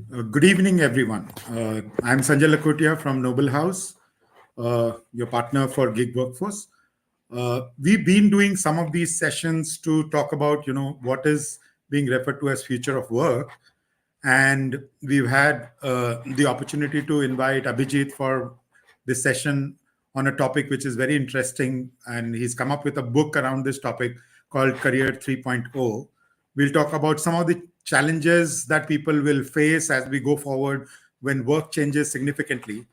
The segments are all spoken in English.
Good evening, everyone. I'm Sanjay Lakotia from Noble House, your partner for gig workforce. We've been doing some of these sessions to talk about, what is being referred to as future of work, and we've had the opportunity to invite Abhijit for this session on a topic which is very interesting, and he's come up with a book around this topic called Career 3.0. We'll talk about some of the challenges that people will face as we go forward when work changes significantly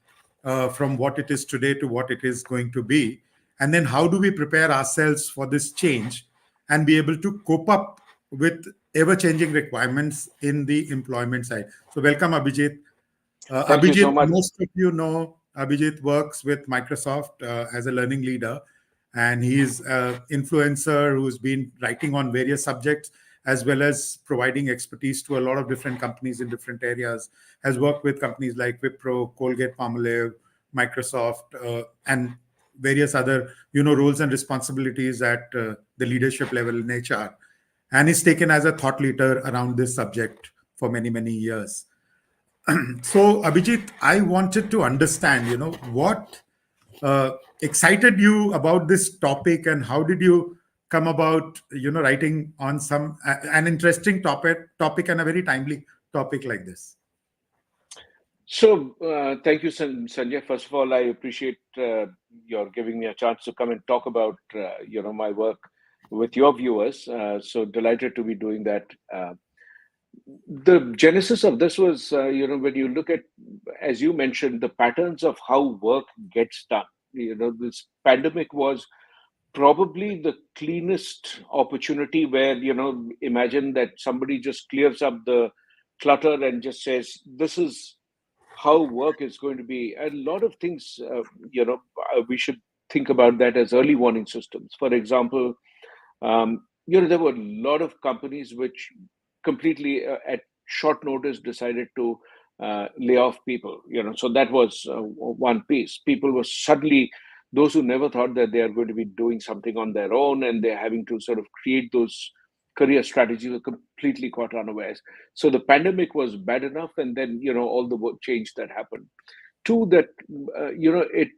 from what it is today to what it is going to be. And then how do we prepare ourselves for this change and be able to cope up with ever changing requirements in the employment side? So, welcome, Abhijit. Thank you so Abhijit, much. most of you know Abhijit works with Microsoft as a learning leader, and he's an influencer who's been writing on various subjects as well as providing expertise to a lot of different companies in different areas. Has worked with companies like Wipro, Colgate Palmolive, Microsoft, and various other roles and responsibilities at the leadership level in HR, and is taken as a thought leader around this subject for many years. So, Abhijit, I wanted to understand, what uh, excited you about this topic, and how did you come about, writing on an interesting topic and a very timely topic like this? Thank you, Sanjay. First of all, I appreciate your giving me a chance to come and talk about, my work with your viewers. So delighted to be doing that. The genesis of this was, when you look at, as you mentioned, the patterns of how work gets done. This pandemic was probably the cleanest opportunity where, imagine that somebody just clears up the clutter and just says, this is how work is going to be. A lot of things, we should think about that as early warning systems. For example, there were a lot of companies which completely at short notice decided to lay off people. So that was one piece. People were suddenly, those who never thought that they are going to be doing something on their own and they're having to sort of create those career strategies, were completely caught unawares. So the pandemic was bad enough, and then all the work change that happened. Two, that it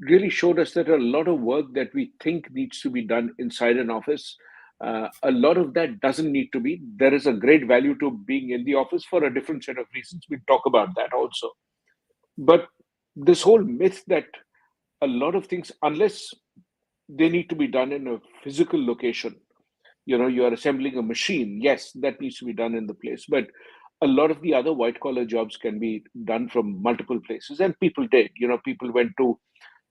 really showed us that a lot of work that we think needs to be done inside an office, a lot of that doesn't need to be. There is a great value to being in the office for a different set of reasons. We talk about that also. But this whole myth that a lot of things, unless they need to be done in a physical location, you are assembling a machine, yes, that needs to be done in the place. But a lot of the other white collar jobs can be done from multiple places, and people did. People went to,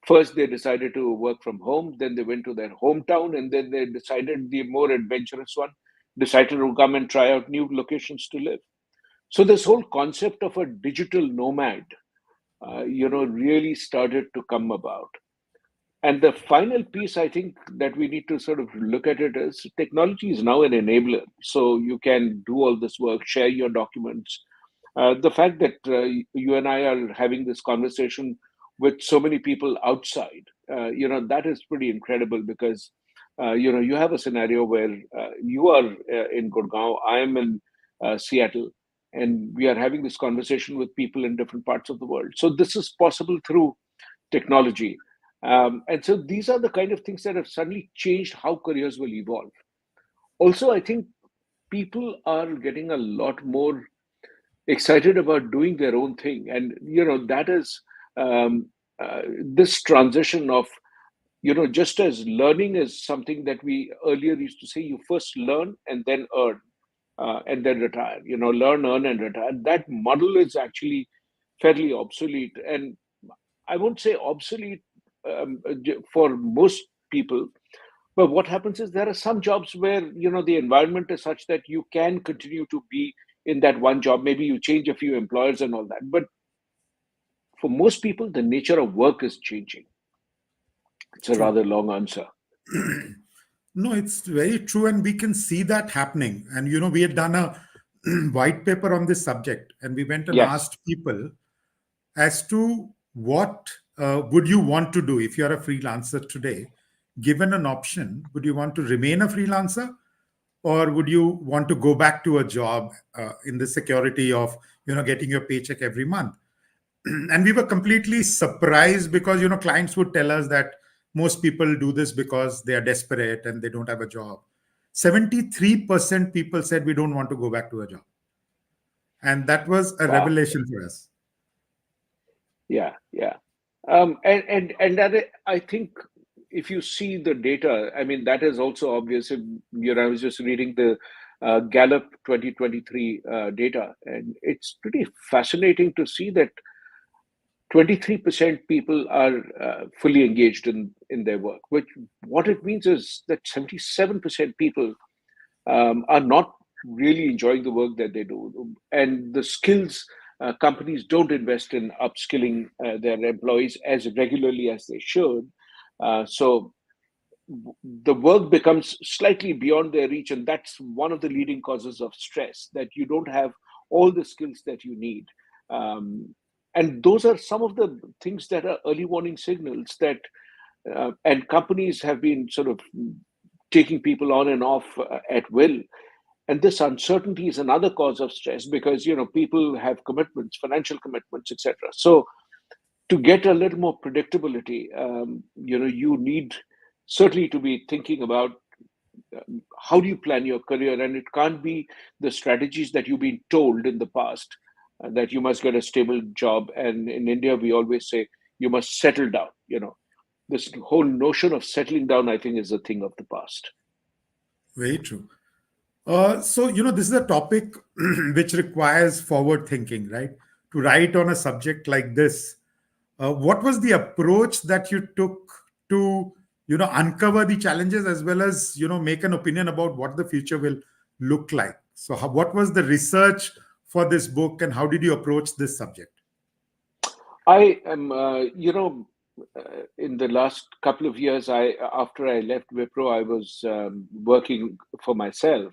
first they decided to work from home, then they went to their hometown, and then they decided, the more adventurous one decided to come and try out new locations to live. So this whole concept of a digital nomad, really started to come about. And the final piece, I think, that we need to sort of look at it is, technology is now an enabler. So you can do all this work, share your documents. The fact that you and I are having this conversation with so many people outside, that is pretty incredible, because, you have a scenario where you are in Gurgaon, I am in Seattle, and we are having this conversation with people in different parts of the world. So this is possible through technology. And so these are the kind of things that have suddenly changed how careers will evolve. Also, I think people are getting a lot more excited about doing their own thing. And, that is um, this transition of, just as learning is something that we earlier used to say, you first learn and then earn. And then retire, learn, earn, and retire. That model is actually fairly obsolete. And I won't say obsolete for most people, but what happens is there are some jobs where the environment is such that you can continue to be in that one job. Maybe you change a few employers and all that, but for most people, the nature of work is changing. It's a True. rather long answer. No, it's very true, and we can see that happening. And we had done a white paper on this subject, and we went and Yes. asked people as to what would you want to do if you're a freelancer today. Given an option, would you want to remain a freelancer, or would you want to go back to a job in the security of getting your paycheck every month? And we were completely surprised because clients would tell us that most people do this because they are desperate and they don't have a job. 73% people said we don't want to go back to a job, and that was a Wow. revelation for us. Yeah, yeah. And that I think if you see the data, I mean, that is also obvious. I was just reading the Gallup 2023 data, and it's pretty fascinating to see that 23% people are fully engaged in their work, which what it means is that 77% people are not really enjoying the work that they do. And the skills companies don't invest in upskilling their employees as regularly as they should. So the work becomes slightly beyond their reach. And that's one of the leading causes of stress, that you don't have all the skills that you need. Um, and those are some of the things that are early warning signals that, and companies have been sort of taking people on and off at will, and this uncertainty is another cause of stress because people have commitments, financial commitments, etc. So to get a little more predictability, you need certainly to be thinking about how do you plan your career, and it can't be the strategies that you've been told in the past, that you must get a stable job, and in India we always say you must settle down. This whole notion of settling down, I think, is a thing of the past. Very true. So, this is a topic which requires forward thinking, right? To write on a subject like this, what was the approach that you took to, uncover the challenges as well as, make an opinion about what the future will look like? So, what was the research for this book and how did you approach this subject? I am, in the last couple of years, after I left Wipro, I was working for myself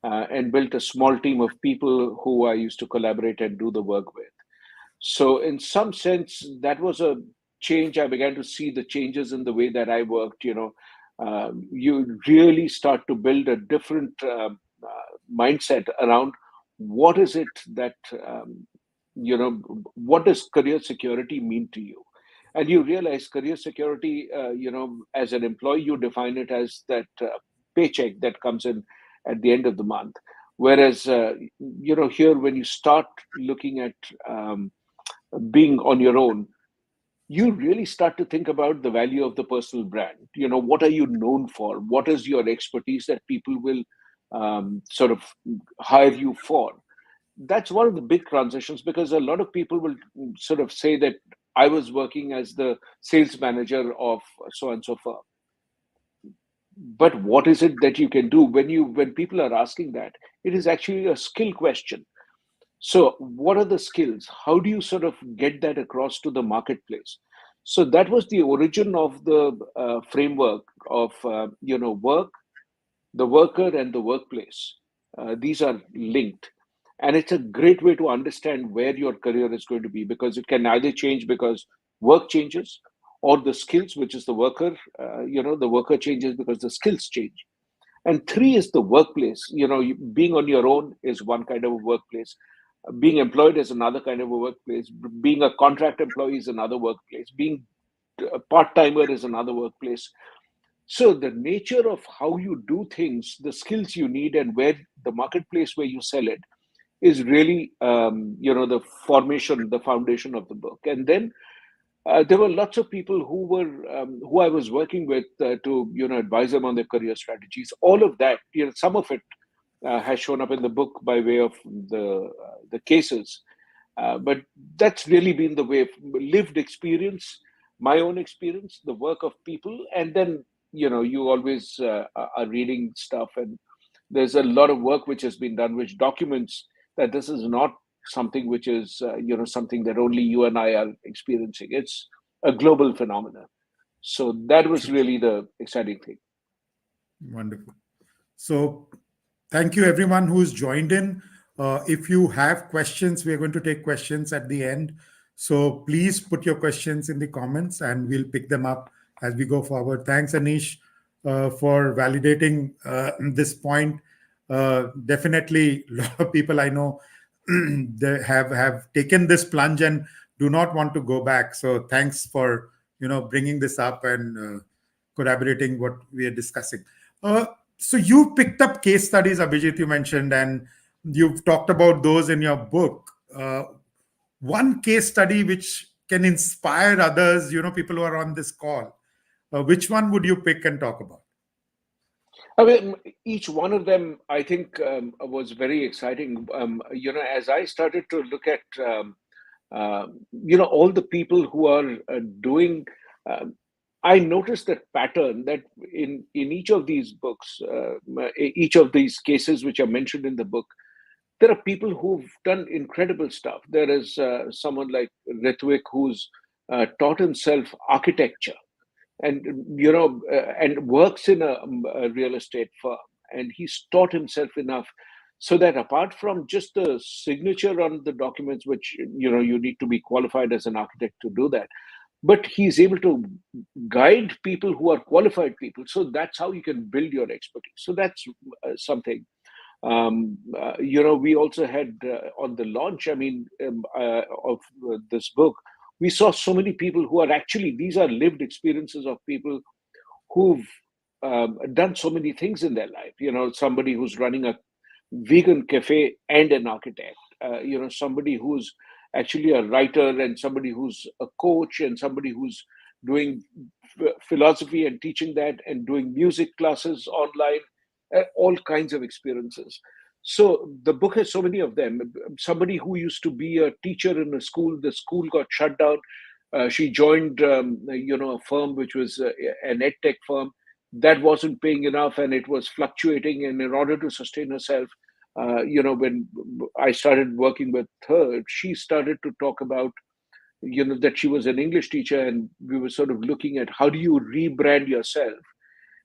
and built a small team of people who I used to collaborate and do the work with. So, in some sense, that was a change. I began to see the changes in the way that I worked. You really start to build a different mindset around what is it that what does career security mean to you, and you realize career security. As an employee, you define it as that paycheck that comes in at the end of the month. Whereas, here when you start looking at being on your own, you really start to think about the value of the personal brand. What are you known for? What is your expertise that people will sort of hire you for? That's one of the big transitions, because a lot of people will sort of say that I was working as the sales manager of so and so firm. But what is it that you can do when people are asking that? It is actually a skill question. So, what are the skills? How do you sort of get that across to the marketplace? So that was the origin of the framework of work, the worker, and the workplace. These are linked, and it's a great way to understand where your career is going to be, because it can either change because work changes, or the skills, which is the worker. The worker changes because the skills change. And three is the workplace. Being on your own is one kind of a workplace. Being employed is another kind of a workplace. Being a contract employee is another workplace. Being a part timer is another workplace. So the nature of how you do things, the skills you need, and where the marketplace where you sell it is really, the formation, the foundation of the book. And then there were lots of people who I was working with to advise them on their career strategies. All of that, some of it has shown up in the book by way of the cases, but that's really been the way of lived experience, my own experience, the work of people, and then you always are reading stuff, and there's a lot of work which has been done, which documents that this is not something which is something that only you and I are experiencing. It's a global phenomenon. So that was really the exciting thing. Wonderful. So, thank you everyone who's joined in. If you have questions, we are going to take questions at the end. So, please put your questions in the comments and we'll pick them up as we go forward. Thanks, Anish, for validating this point. Definitely, a lot of people I know they have taken this plunge and do not want to go back. So thanks for bringing this up and corroborating what we are discussing. Uh, so you picked up case studies, Abhijit, you mentioned, and you've talked about those in your book. One case study which can inspire others, people who are on this call. Which one would you pick and talk about? I mean, each one of them, I think, was very exciting. As I started to look at, all the people who are doing, um, I noticed that pattern that in each of these books, each of these cases which are mentioned in the book, there are people who've done incredible stuff. There is someone like Ritwik who's taught himself architecture and and works in a real estate firm, and he's taught himself enough so that apart from just the signature on the documents, which you need to be qualified as an architect to do that, but he's able to guide people who are qualified people. So that's how you can build your expertise. So that's something. We also had on the launch, of this book, we saw so many people who are actually, these are lived experiences of people who've done so many things in their life. Somebody who's running a vegan cafe and an architect. Somebody who's actually a writer, and somebody who's a coach, and somebody who's doing philosophy and teaching that, and doing music classes online, all kinds of experiences. So the book has so many of them. Somebody who used to be a teacher in a school, the school got shut down. She joined, a firm which was an ed tech firm that wasn't paying enough, and it was fluctuating. And in order to sustain herself, when I started working with her, she started to talk about, that she was an English teacher, and we were sort of looking at how do you rebrand yourself.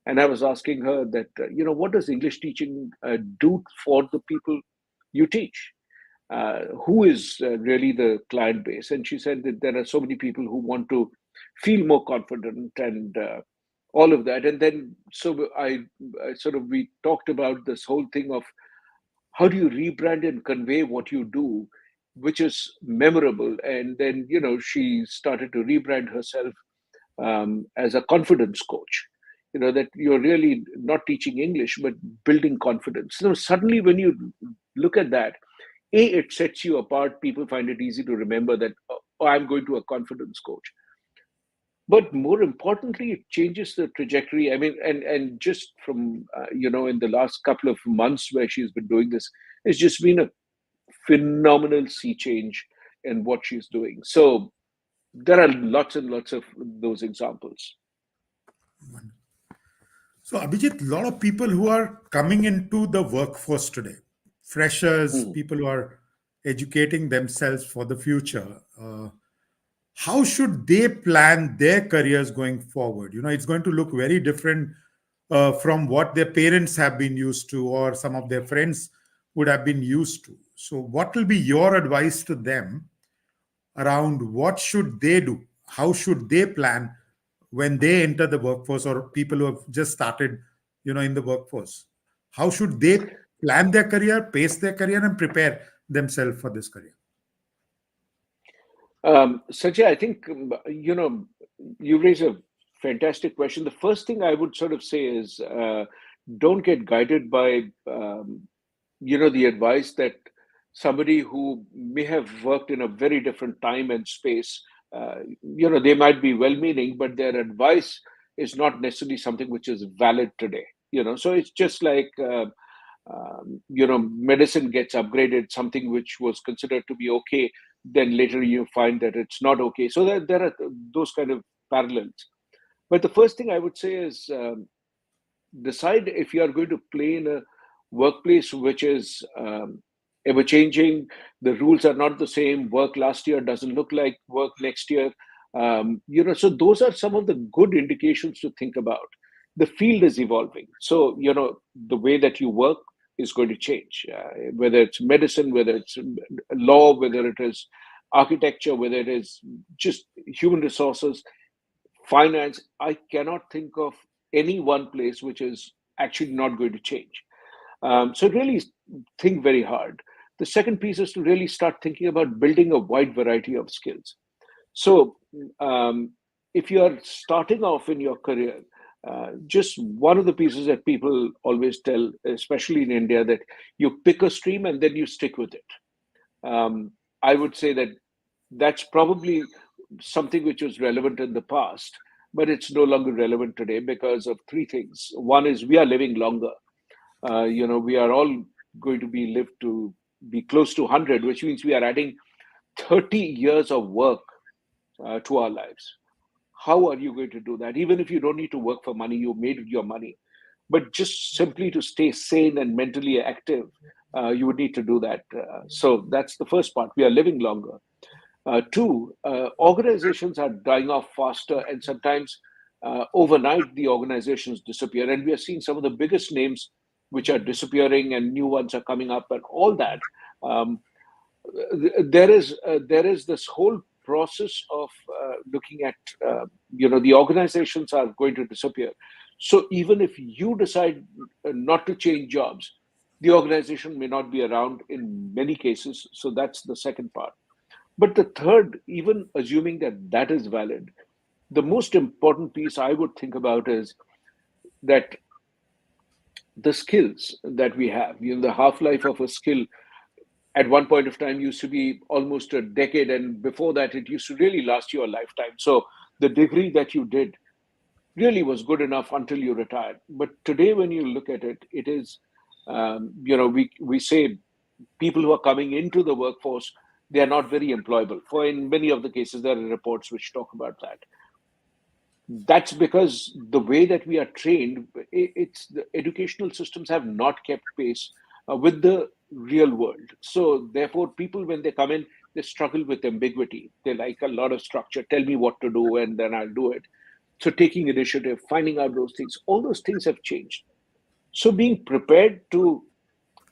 And I was asking her that, what does English teaching do for the people you teach? Who is really the client base? And she said that there are so many people who want to feel more confident and all of that. And then, so I sort of, we talked about this whole thing of how do you rebrand and convey what you do, which is memorable. And then, she started to rebrand herself as a confidence coach. That you're really not teaching English, but building confidence. So suddenly, when you look at that, it sets you apart. People find it easy to remember that, oh, I'm going to a confidence coach. But more importantly, it changes the trajectory. I mean, and just from in the last couple of months where she's been doing this, it's just been a phenomenal sea change in what she's doing. So there are lots and lots of those examples. So, Abhijit, a lot of people who are coming into the workforce today, freshers, Hmm. people who are educating themselves for the future, how should they plan their careers going forward? It's going to look very different from what their parents have been used to, or some of their friends would have been used to. So, what will be your advice to them around what should they do? How should they plan when they enter the workforce, or people who have just started, in the workforce? How should they plan their career, pace their career, and prepare themselves for this career? Sanjay, I think you raise a fantastic question. The first thing I would sort of say is, don't get guided by the advice that somebody who may have worked in a very different time and space. They might be well-meaning, but their advice is not necessarily something which is valid today. So it's just like. Medicine gets upgraded, something which was considered to be okay, then later you find that it's not okay. So there are those kind of parallels. But the first thing I would say is, decide if you are going to play in a workplace which is ever changing. The rules are not the same. Work last year doesn't look like work next year. So those are some of the good indications to think about. The field is evolving, so the way that you work is going to change, whether it's medicine, whether it's law, whether it is architecture, whether it is just human resources, finance. I cannot think of any one place which is actually not going to change. So really think very hard. The second piece is to really start thinking about building a wide variety of skills. So, if you are starting off in your career, just one of the pieces that people always tell, especially in India, that you pick a stream and then you stick with it. I would say that that's probably something which was relevant in the past, but it's no longer relevant today because of three things. One is we are living longer. We are all going to be lived to be close to 100, which means we are adding 30 years of work to our lives. How are you going to do that? Even if you don't need to work for money, you made your money. But just simply to stay sane and mentally active, you would need to do that. So that's the first part. We are living longer. Two, organizations are dying off faster, and sometimes overnight the organizations disappear. And we are seeing some of the biggest names which are disappearing, and new ones are coming up, and all that. Um, there is this whole process of looking at the organizations are going to disappear. So even if you decide not to change jobs, the organization may not be around in many cases. So that's the second part. But the third, even assuming that that is valid, the most important piece I would think about is that the skills that we have, the half life of a skill at one point of time used to be almost a decade, and before that it used to really last you a lifetime. So the degree that you did really was good enough until you retired. But today when you look at it, it is we say people who are coming into the workforce, they are not very employable. For in many of the cases there are reports which talk about that. That's because the way that we are trained, it's the educational systems have not kept pace with the real world. So therefore people, when they come in, they struggle with ambiguity. They like a lot of structure. Tell me what to do and then I'll do it. So taking initiative, finding out those things, all those things have changed. So being prepared to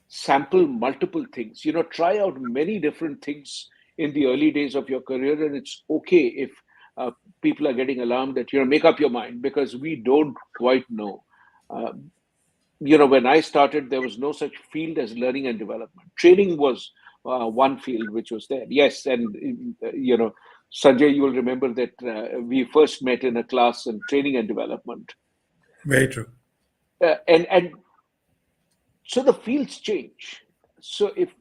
sample multiple things, try out many different things in the early days of your career. And it's okay if uh, people are getting alarmed that, make up your mind, because we don't quite know. uh, when I started, there was no such field as learning and development. Training was one field which was there, yes. And Sanjay, you will remember that we first met in a class in training and development. Very true. And so the fields change. So if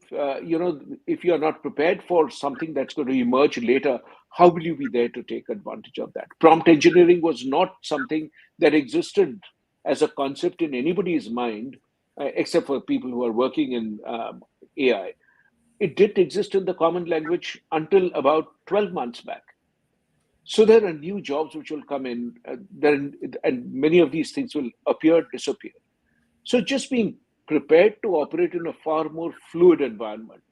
you are not prepared for something that's going to emerge later, how will you be there to take advantage of that? Prompt engineering was not something that existed as a concept in anybody's mind, except for people who are working in AI. It did exist in the common language until about 12 months back. So there are new jobs which will come in, and many of these things will appear, disappear. So just being prepared to operate in a far more fluid environment.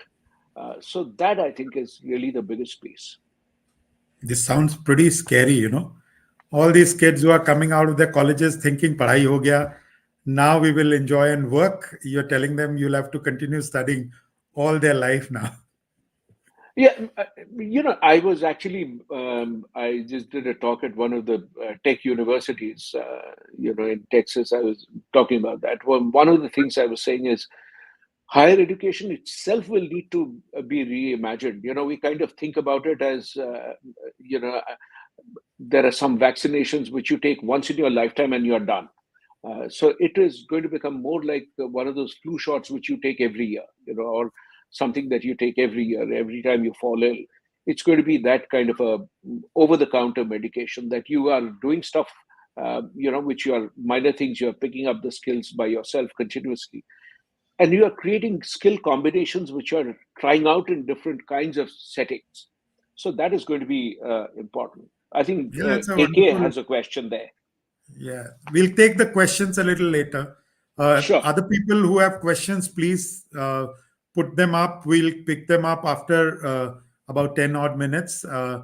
So that, I think, is really the biggest piece. This sounds pretty scary, All these kids who are coming out of their colleges thinking padhai ho gaya, now we will enjoy and work. You're telling them you'll have to continue studying all their life now. Yeah, I was actually, I just did a talk at one of the tech universities, in Texas. I was talking about that. One of the things I was saying is higher education itself will need to be reimagined. We kind of think about it as, there are some vaccinations which you take once in your lifetime and you're done. So it is going to become more like one of those flu shots which you take every year, or something that you take every year, every time you fall ill. It's going to be that kind of a over-the-counter medication that you are doing stuff, which you are minor things. You are picking up the skills by yourself continuously, and you are creating skill combinations which are trying out in different kinds of settings. So that is going to be important. I think Yeah, that's a AK wonderful. has a question there. Yeah, we'll take the questions a little later. Sure. Other people who have questions, please put them up. We'll pick them up after about 10 odd minutes. Uh,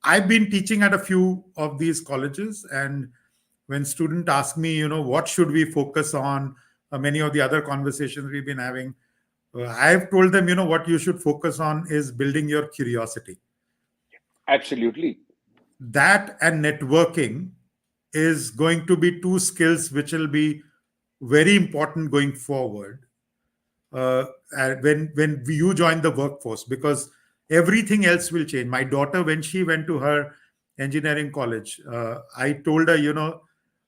I've been teaching at a few of these colleges, and when students ask me, what should we focus on, many of the other conversations we've been having, I've told them, what you should focus on is building your curiosity. Absolutely. That and networking is going to be two skills which will be very important going forward, uh, when you join the workforce, because everything else will change. My daughter, when she went to her engineering college, I told her,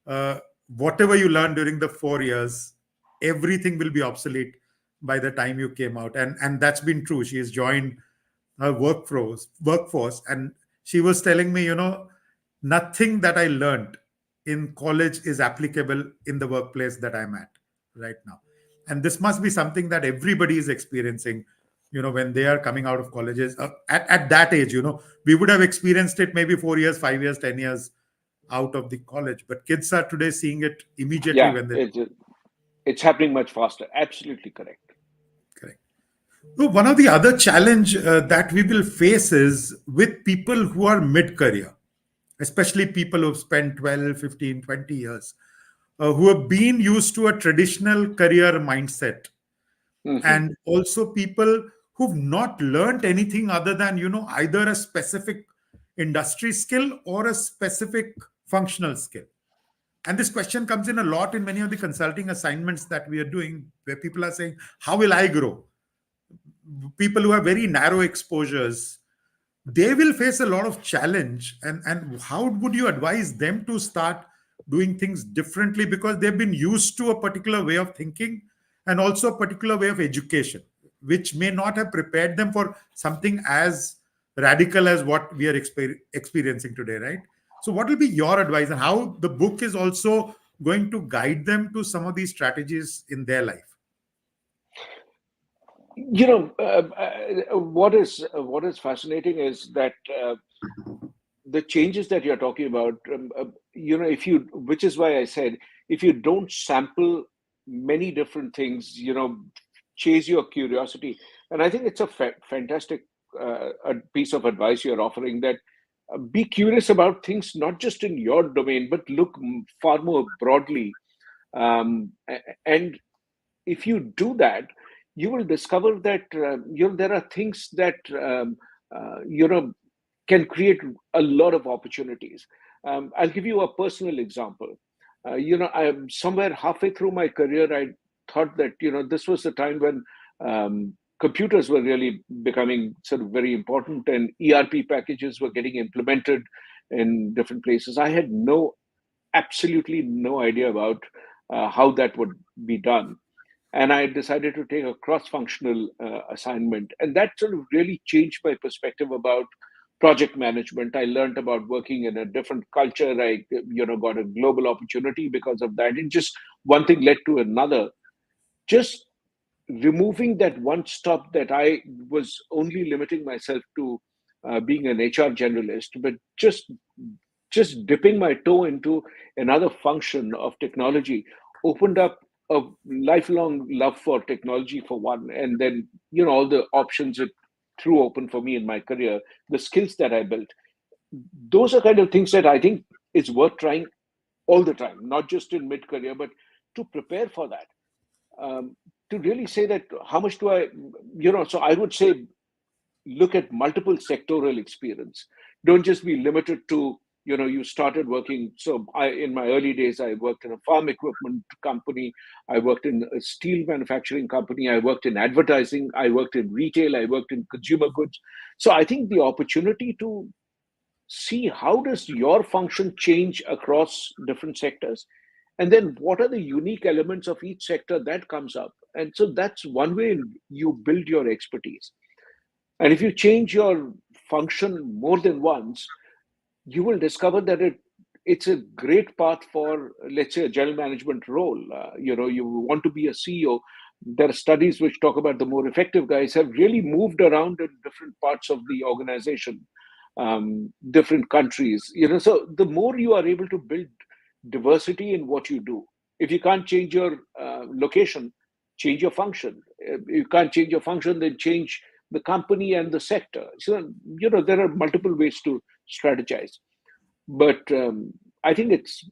uh, whatever you learned during the 4 years, everything will be obsolete by the time you came out, and that's been true. She has joined her workforce, and she was telling me, nothing that I learned in college is applicable in the workplace that I'm at right now. And this must be something that everybody is experiencing, when they are coming out of colleges, at that age. We would have experienced it maybe 4 years, 5 years, 10 years out of the college, but kids are today seeing it immediately Yeah, when they. it's happening much faster. Absolutely correct. Correct. So one of the other challenge that we will face is with people who are mid-career, especially people who've spent 12, 15, 20 years, who have been used to a traditional career mindset, Hmm. and also people who've not learned anything other than, either a specific industry skill or a specific functional skill. And this question comes in a lot in many of the consulting assignments that we are doing, where people are saying, how will I grow? People who have very narrow exposures, they will face a lot of challenge. And how would you advise them to start doing things differently, because they've been used to a particular way of thinking and also a particular way of education, which may not have prepared them for something as radical as what we are experiencing today, right? So what will be your advice, and how the book is also going to guide them to some of these strategies in their life? What is fascinating is that the changes that you're talking about, if you, which is why I said, if you don't sample many different things, chase your curiosity. And I think it's a fantastic a piece of advice you're offering, that be curious about things, not just in your domain, but look far more broadly. And if you do that, you will discover that there are things that can create a lot of opportunities. I'll give you a personal example. I'm somewhere halfway through my career. I thought that this was the time when computers were really becoming sort of very important, and ERP packages were getting implemented in different places. I had absolutely no idea about how that would be done, and I decided to take a cross-functional assignment, and that sort of really changed my perspective about project management. I learned about working in a different culture. I, got a global opportunity because of that. It just, one thing led to another. Just removing that one stop, that I was only limiting myself to being an HR generalist, but just dipping my toe into another function of technology opened up a lifelong love for technology, for one, and then all the options it threw open for me in my career, the skills that I built. Those are kind of things that I think is worth trying all the time, not just in mid career, but to prepare for that. To really say that, how much do I, so I would say, look at multiple sectoral experience. Don't just be limited to, you started working. So in my early days, I worked in a farm equipment company. I worked in a steel manufacturing company. I worked in advertising. I worked in retail. I worked in consumer goods. So I think the opportunity to see how does your function change across different sectors, and then what are the unique elements of each sector that comes up. And so that's one way you build your expertise. And if you change your function more than once, you will discover that it's a great path for, let's say, a general management role. You want to be a CEO. There are studies which talk about the more effective guys have really moved around in different parts of the organization, different countries. So the more you are able to build diversity in what you do. If you can't change your location, change your function. If you can't change your function, then change the company and the sector. So, there are multiple ways to strategize. But I think it's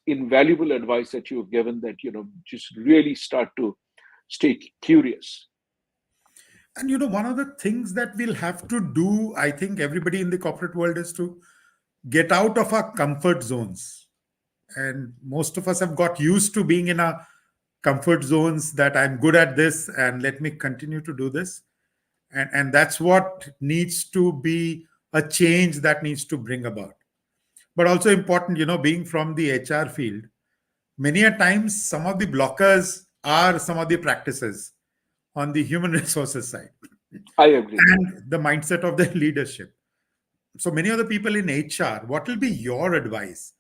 invaluable advice that you've given, that, just really start to stay curious. And one of the things that we'll have to do, I think everybody in the corporate world, is to get out of our comfort zones. And most of us have got used to being in a comfort zones that I'm good at this and let me continue to do this. And that's what needs to be a change that needs to bring about. But also important, being from the HR field, many a times some of the blockers are some of the practices on the human resources side I agree. and the mindset of the leadership. So many of the people in HR, what will be your advice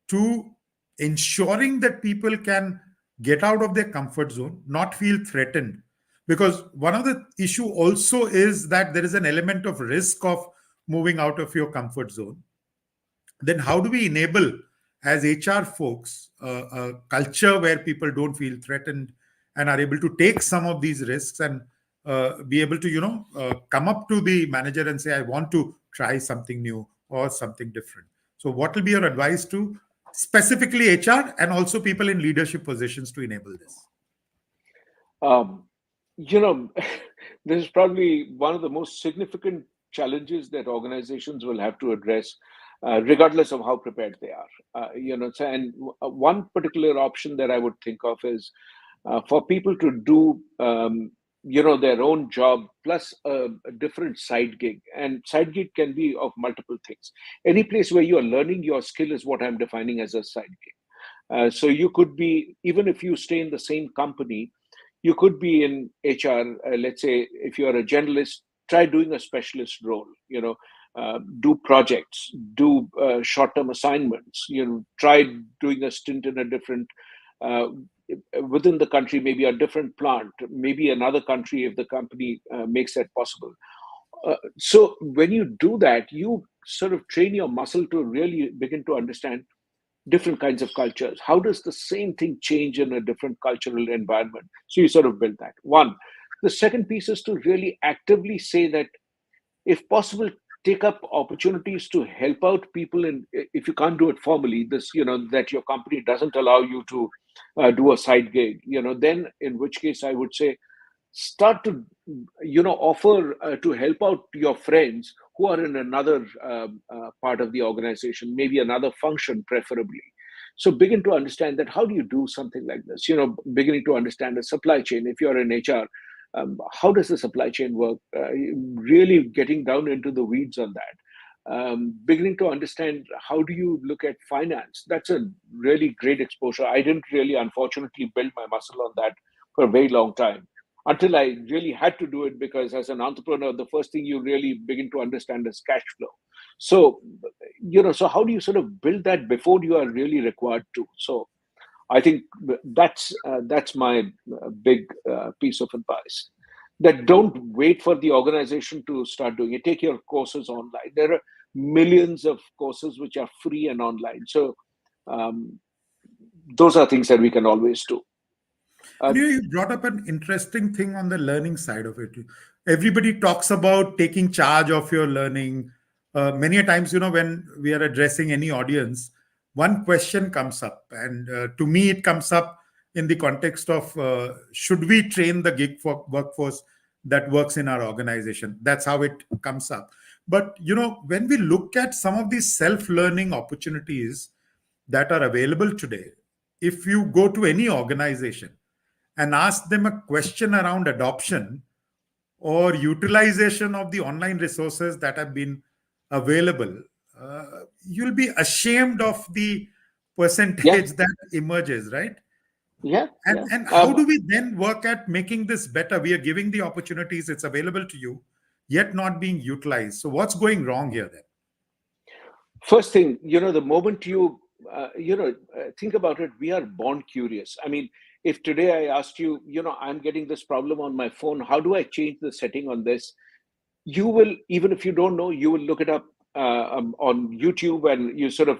to ensuring that people can get out of their comfort zone, not feel threatened? Because one of the issue also is that there is an element of risk of moving out of your comfort zone. Then how do we enable as HR folks a culture where people don't feel threatened and are able to take some of these risks and be able to come up to the manager and say, I want to try something new or something different? So what will be your advice to specifically HR and also people in leadership positions to enable this? Um, you know, this is probably one of the most significant challenges that organizations will have to address, regardless of how prepared they are. One particular option that I would think of is for people to do, their own job plus a different side gig. And side gig can be of multiple things. Any place where you are learning your skill is what I'm defining as a side gig. So you could be, even if you stay in the same company, you could be in HR. Let's say if you're a generalist, try doing a specialist role. Do projects, do short-term assignments. Try doing a stint in a different uh, within the country, maybe a different plant, maybe another country if the company makes that possible. So when you do that, you sort of train your muscle to really begin to understand different kinds of cultures. How does the same thing change in a different cultural environment? So you sort of build that. One. The second piece is to really actively say that, if possible, take up opportunities to help out people. And if you can't do it formally, that your company doesn't allow you to do a side gig, then in which case I would say start to offer to help out your friends who are in another part of the organization, maybe another function preferably. So begin to understand that, how do you do something like this, beginning to understand the supply chain. If you're in HR, how does the supply chain work, really getting down into the weeds on that. Beginning to understand, how do you look at finance? That's a really great exposure. I didn't really, unfortunately, build my muscle on that for a very long time, until I really had to do it, because as an entrepreneur, the first thing you really begin to understand is cash flow. So, so how do you sort of build that before you are really required to? So I think that's my big piece of advice. That don't wait for the organization to start doing it. Take your courses online. There are millions of courses which are free and online. So um, those are things that we can always do. And Uh, you brought up an interesting thing on the learning side of it. Everybody talks about taking charge of your learning. Many a times, when we are addressing any audience, one question comes up. And to me, it comes up in the context of should we train the gig for workforce that works in our organization? That's how it comes up. But, when we look at some of these self learning opportunities that are available today, if you go to any organization, and ask them a question around adoption or utilization of the online resources that have been available, you'll be ashamed of the yeah, percentage that emerges, right? yeah, And yeah. and how do we then work at making this better? We are giving the opportunities, it's available to you, yet not being utilized. So what's going wrong here then? First thing, the moment you think about it, we are born curious. I mean, if today I asked you, I'm getting this problem on my phone, how do I change the setting on this? You will, even if you don't know, you will look it up on YouTube, and you sort of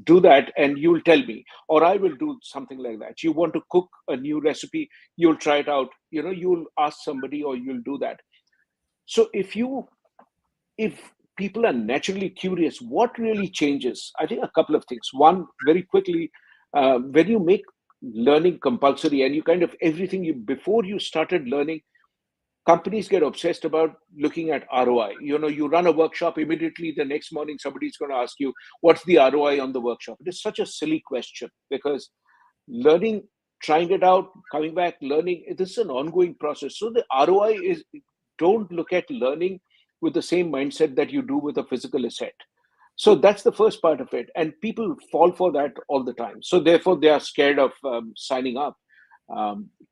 do that, and you will tell me, or I will do something like that. You want to cook a new recipe, you'll try it out. You'll ask somebody, or you'll do that. So if people are naturally curious, what really changes? I think a couple of things. One, very quickly, when you make learning compulsory, and you kind of everything you before you started learning, Companies get obsessed about looking at ROI. You run a workshop, immediately the next morning somebody's going to ask you, what's the ROI on the workshop? It is such a silly question, because learning, trying it out, coming back, learning, this is an ongoing process. So the ROI is, don't look at learning with the same mindset that you do with a physical asset. So that's the first part of it. And people fall for that all the time. So therefore, they are scared of signing up.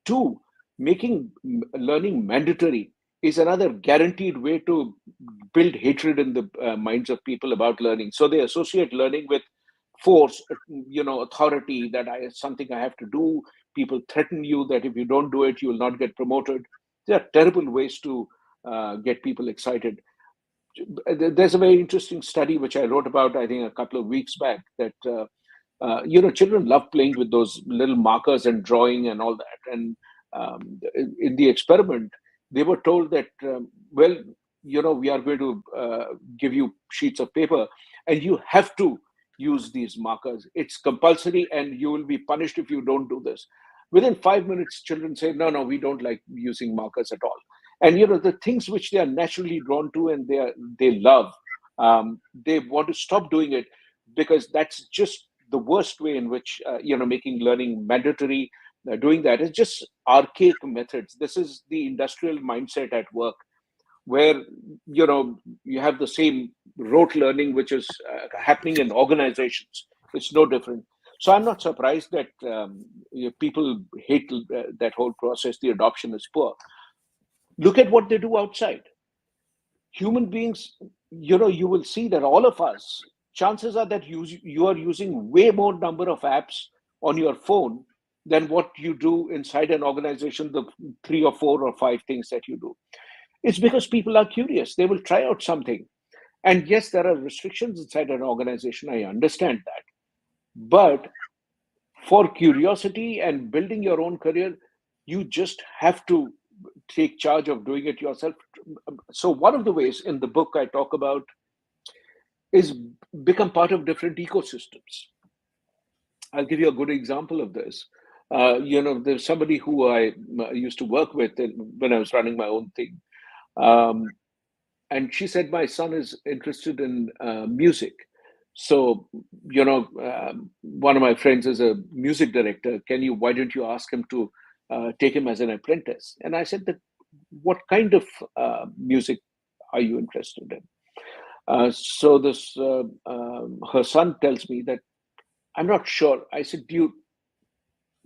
Two, making learning mandatory is another guaranteed way to build hatred in the minds of people about learning. So they associate learning with force, authority, that something I have to do. People threaten you that if you don't do it, you will not get promoted. There are terrible ways to get people excited. There's a very interesting study which I wrote about, I think, a couple of weeks back, that children love playing with those little markers and drawing and all that. And in the experiment, they were told that, well, we are going to give you sheets of paper, and you have to use these markers. It's compulsory, and you will be punished if you don't do this. Within 5 minutes, children say, no, no, we don't like using markers at all. And the things which they are naturally drawn to and they love, they want to stop doing it, because that's just the worst way in which making learning mandatory. Doing that is just archaic methods. This is the industrial mindset at work, where you have the same rote learning which is happening in organizations. It's no different. So I'm not surprised that people hate that whole process. The adoption is poor. Look at what they do outside. Human beings, you will see that all of us, chances are that you are using way more number of apps on your phone than what you do inside an organization, the 3 or 4 or 5 things that you do. It's because people are curious. They will try out something. And yes, there are restrictions inside an organization. I understand that. But for curiosity and building your own career, you just have to take charge of doing it yourself. So one of the ways in the book I talk about is become part of different ecosystems. I'll give you a good example of this. There's somebody who I used to work with when I was running my own thing. And she said, my son is interested in music. So, one of my friends is a music director. Why don't you ask him to take him as an apprentice? And I said, that what kind of music are you interested in? So her son tells me that, I'm not sure. I said, do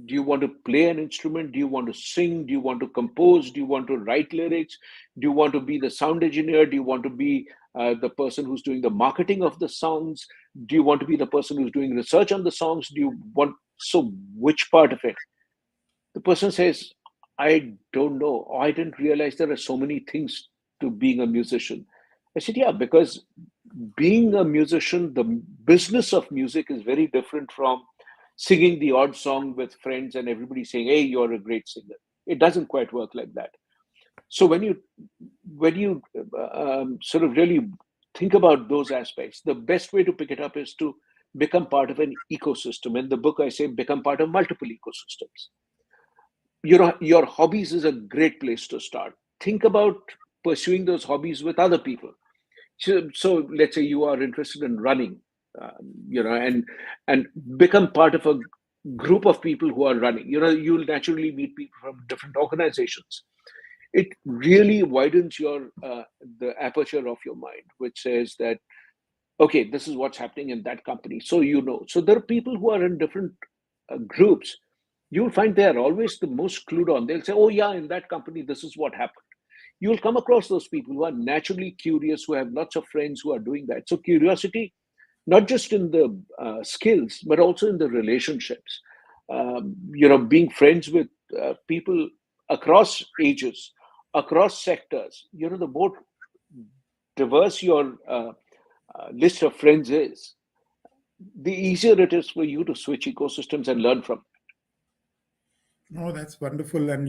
you want to play an instrument? Do you want to sing? Do you want to compose? Do you want to write lyrics? Do you want to be the sound engineer? Do you want to be the person who's doing the marketing of the songs? Do you want to be the person who's doing research on the songs? So which part of it? The person says, I don't know. I didn't realize there are so many things to being a musician. I said, yeah, because being a musician, the business of music is very different from singing the odd song with friends and everybody saying, hey, you're a great singer. It doesn't quite work like that. So when you sort of really think about those aspects, the best way to pick it up is to become part of an ecosystem. In the book, I say become part of multiple ecosystems. Your hobbies is a great place to start. Think about pursuing those hobbies with other people. So let's say you are interested in running, and become part of a group of people who are running. You'll naturally meet people from different organizations. It really widens the aperture of your mind, which says that, okay, this is what's happening in that company. So there are people who are in different groups. You'll find they are always the most clued on. They'll say, oh yeah, in that company, this is what happened. You'll come across those people who are naturally curious, who have lots of friends who are doing that. So curiosity, not just in the skills, but also in the relationships. Being friends with people across ages, across sectors. The more diverse your list of friends is, the easier it is for you to switch ecosystems and learn from. Oh, that's wonderful. And,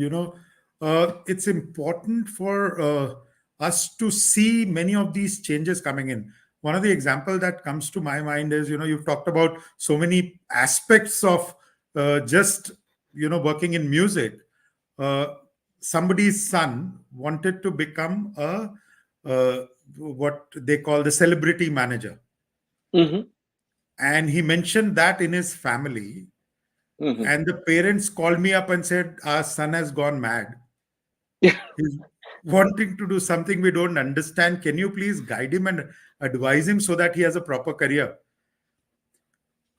it's important for us to see many of these changes coming in. One of the example that comes to my mind is, you've talked about so many aspects of just, working in music. Uh, somebody's son wanted to become a what they call the celebrity manager, Hmm. and he mentioned that in his family, Hmm. and the parents called me up and said, our son has gone mad. Yeah, He's wanting to do something we don't understand. Can you please guide him and advise him so that he has a proper career?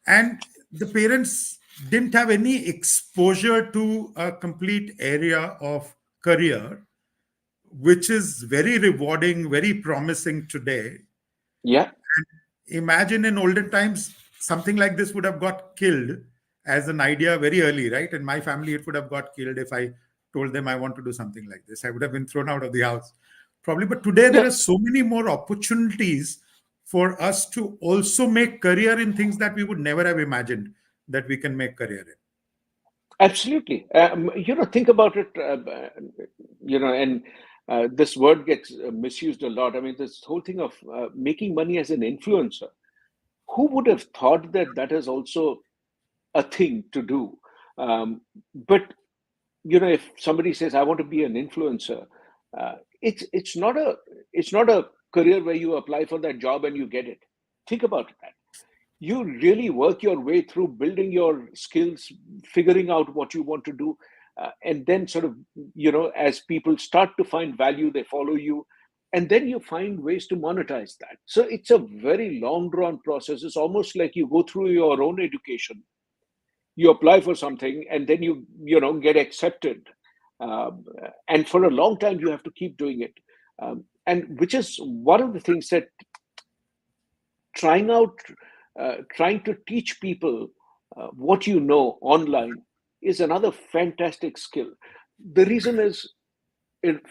And the parents didn't have any exposure to a complete area of career, which is very rewarding, very promising today. yeah, Imagine in olden times, something like this would have got killed as an idea very early, right? In my family, it would have got killed if I told them I want to do something like this. I would have been thrown out of the house, probably. But today, there yeah. are so many more opportunities for us to also make career in things that we would never have imagined that we can make career in. Absolutely. Think about it, and this word gets misused a lot. I mean, this whole thing of making money as an influencer. Who would have thought that that is also a thing to do? But if somebody says, "I want to be an influencer," it's not a career where you apply for that job and you get it. Think about that. You really work your way through building your skills, figuring out what you want to do, and then sort of, as people start to find value, they follow you, and then you find ways to monetize that. So it's a very long drawn process. It's almost like you go through your own education. You apply for something, and then you get accepted, um, and for a long time you have to keep doing it, and which is one of the things that trying out, trying to teach people what you know online is another fantastic skill. The reason is,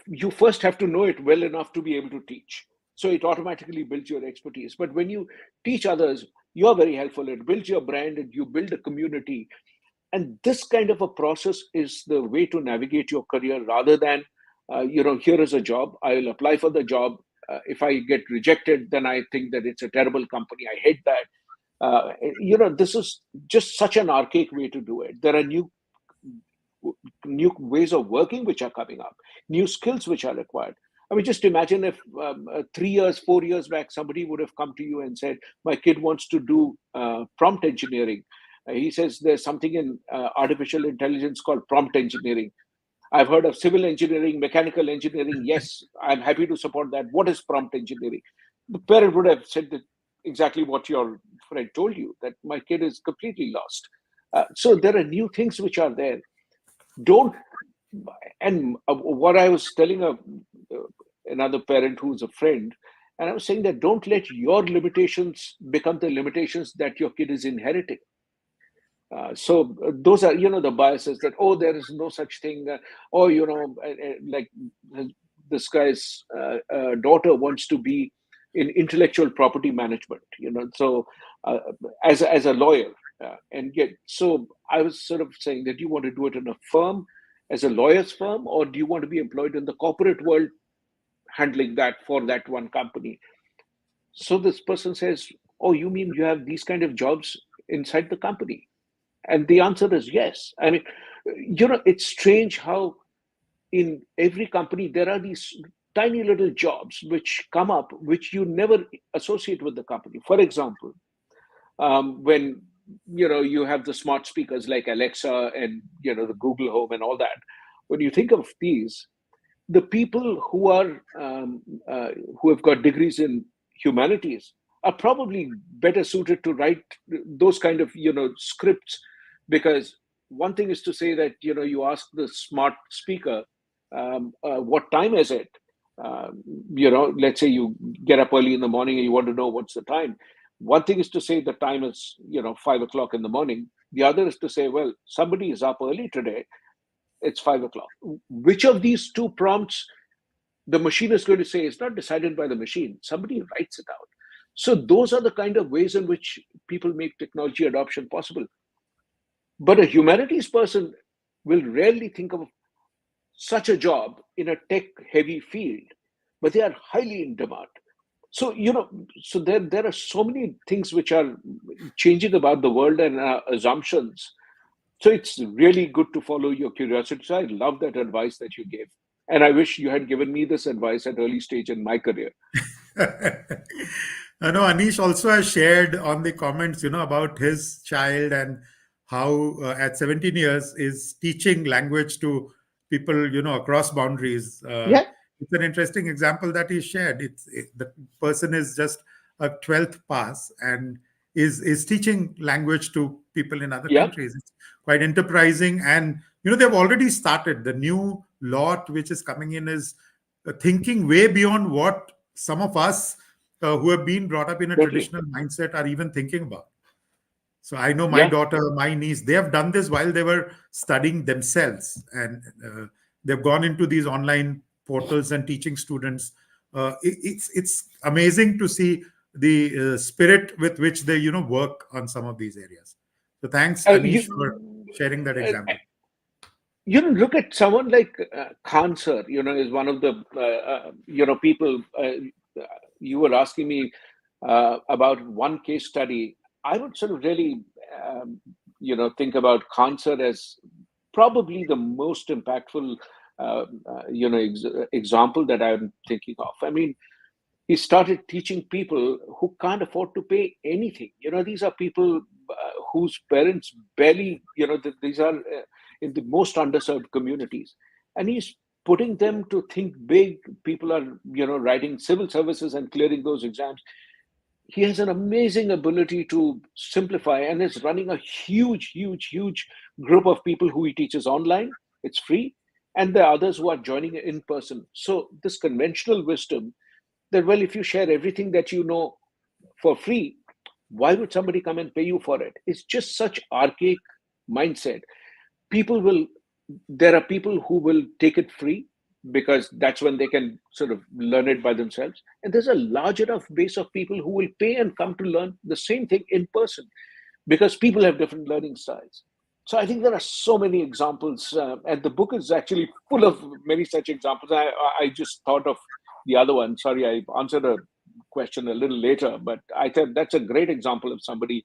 you first have to know it well enough to be able to teach. So it automatically builds your expertise. But when you teach others, you're very helpful. It builds your brand and you build a community. And this kind of a process is the way to navigate your career rather than, here is a job, I will apply for the job. If I get rejected, then I think that it's a terrible company. I hate that. This is just such an archaic way to do it. There are new ways of working which are coming up, new skills which are required. I mean, just imagine if 3 years, 4 years back, somebody would have come to you and said, "My kid wants to do prompt engineering." He says there's something in artificial intelligence called prompt engineering. I've heard of civil engineering, mechanical engineering. Yes, I'm happy to support that. What is prompt engineering? The parent would have said that exactly what your friend told you, that my kid is completely lost. So there are new things which are there. Don't, and what I was telling another parent who's a friend, and I was saying that don't let your limitations become the limitations that your kid is inheriting. So those are, the biases that, oh, there is no such thing, or, like this guy's daughter wants to be in intellectual property management, so uh, as a lawyer. And yet, so I was sort of saying that you want to do it in a firm, as a lawyer's firm, or do you want to be employed in the corporate world handling that for that one company? So this person says, oh, you mean you have these kind of jobs inside the company? And the answer is yes. I mean, it's strange how in every company there are these tiny little jobs which come up which you never associate with the company. For example, when you have the smart speakers like Alexa and the Google Home and all that. When you think of these, the people who have got degrees in humanities are probably better suited to write those kind of scripts, because one thing is to say that you ask the smart speaker, what time is it. Let's say you get up early in the morning and you want to know what's the time. One thing is to say the time is 5 o'clock in the morning. The other is to say, well, somebody is up early today, it's 5 o'clock. Which of these two prompts the machine is going to say is not decided by the machine. Somebody writes it out. So those are the kind of ways in which people make technology adoption possible. But a humanities person will rarely think of such a job in a tech heavy field, but they are highly in demand. So, so there are so many things which are changing about the world and assumptions. So it's really good to follow your curiosity. So I love that advice that you gave. And I wish you had given me this advice at early stage in my career. I know Anish also has shared on the comments, about his child and how at 17 years is teaching language to people, across boundaries. Yeah, It's an interesting example that he shared. The person is just a 12th pass and is teaching language to people in other yeah, countries. It's quite enterprising, and they've already started. The new lot which is coming in is thinking way beyond what some of us who have been brought up in a totally. traditional mindset are even thinking about. So I know my Yeah. daughter, my niece, they have done this while they were studying themselves, and they've gone into these online portals and teaching students. It's amazing to see the spirit with which they work on some of these areas. So thanks, Anish, for sharing that Uh, example. look at someone like Khan sir, is one of the, people. You were asking me about one case study. I would sort of really, think about Khan sir as probably the most impactful, example that I'm thinking of. I mean, he started teaching people who can't afford to pay anything. These are people whose parents barely, these are in the most underserved communities. And he's putting them to think big. People are, writing civil services and clearing those exams. He has an amazing ability to simplify and is running a huge, huge, huge group of people who he teaches online. It's free. And there are others who are joining in person. So this conventional wisdom that, well, if you share everything that you know for free, why would somebody come and pay you for it? It's just such archaic mindset. People will, there are people who will take it free because that's when they can sort of learn it by themselves. And there's a large enough base of people who will pay and come to learn the same thing in person because people have different learning styles. So I think there are so many examples, and the book is actually full of many such examples. I just thought of the other one. Sorry, I answered a question a little later, but I thought that's a great example of somebody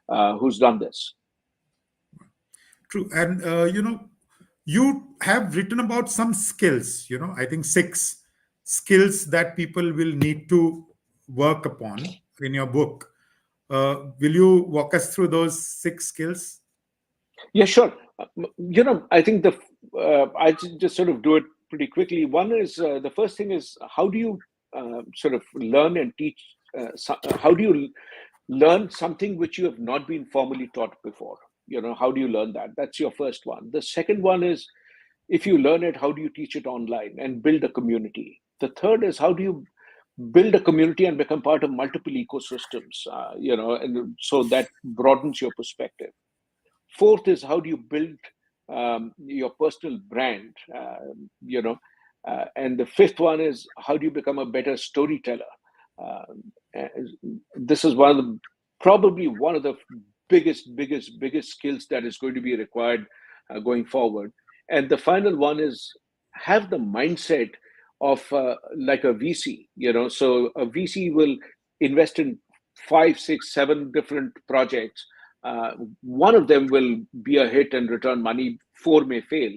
who's done this. True. And, you have written about some skills, I think 6 skills that people will need to work upon in your book. Will you walk us through those 6 skills? Yeah, sure. I think I just sort of do it pretty quickly. One is the first thing is how do you sort of learn and teach? How do you learn something which you have not been formally taught before? How do you learn that? That's your first one. The second one is if you learn it, how do you teach it online and build a community? The third is how do you build a community and become part of multiple ecosystems? And so that broadens your perspective. Fourth is how do you build your personal brand? And the fifth one is how do you become a better storyteller? This is probably one of the biggest skills that is going to be required going forward. And the final one is have the mindset of like a VC. So a VC will invest in five, six, seven different projects. One of them will be a hit and return money, four may fail.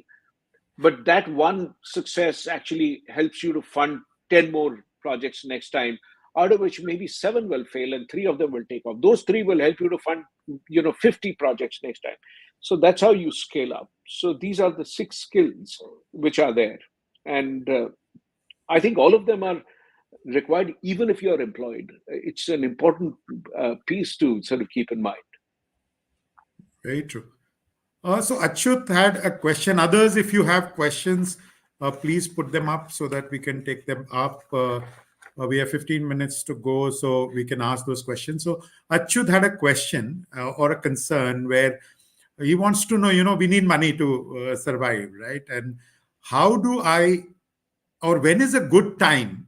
But that one success actually helps you to fund 10 more projects next time, out of which maybe seven will fail and three of them will take off. Those three will help you to fund, 50 projects next time. So that's how you scale up. So these are the 6 skills which are there. And I think all of them are required, even if you're employed. It's an important piece to sort of keep in mind. Very true. So Achyut had a question. Others, if you have questions, please put them up so that we can take them up. We have 15 minutes to go, so we can ask those questions. So Achyut had a question or a concern where he wants to know, we need money to survive, right? And how do I, or when is a good time